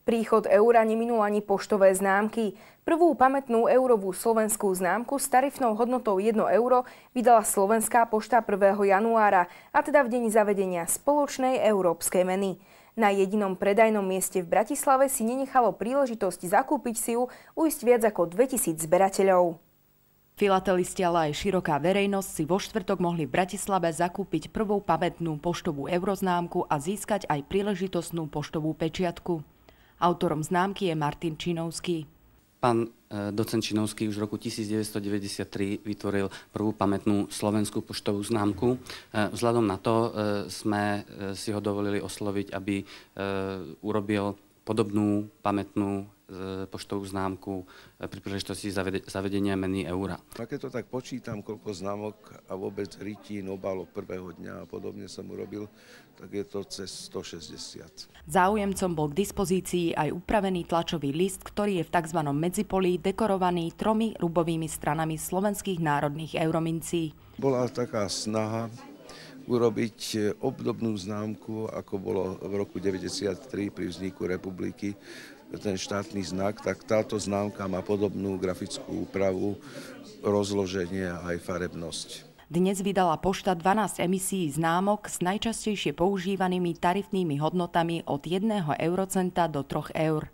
Príchod eura neminul ani poštové známky. Prvú pamätnú eurovú slovenskú známku s tarifnou hodnotou 1 euro vydala Slovenská pošta 1. januára, a teda v deň zavedenia spoločnej európskej meny. Na jedinom predajnom mieste v Bratislave si nenechalo príležitosť zakúpiť si ju ujsť viac ako 2000 zberateľov. Filatelisti, ale aj široká verejnosť si vo štvrtok mohli v Bratislave zakúpiť prvú pamätnú poštovú euroznámku a získať aj príležitostnú poštovú pečiatku. Autorom známky je Martin Činovský. Pán docent Činovský už v roku 1993 vytvoril prvú pamätnú slovenskú poštovú známku. Vzhľadom na to sme si ho dovolili osloviť, aby urobil podobnú pamätnú poštovú známku pri príležitosti zavedenia meny eura. A keď to tak počítam, koľko známok a vôbec rytín, obálok prvého dňa a podobne som urobil, tak je to cez 160. Záujemcom bol k dispozícii aj upravený tlačový list, ktorý je v tzv. Medzipolí dekorovaný 3 rubovými stranami slovenských národných euromincí. Bola taká snaha urobiť obdobnú známku, ako bolo v roku 1993 pri vzniku republiky, ten štátny znak, tak táto známka má podobnú grafickú úpravu, rozloženie a aj farebnosť. Dnes vydala pošta 12 emisií známok s najčastejšie používanými tarifnými hodnotami od 1 eurocenta do 3 eur.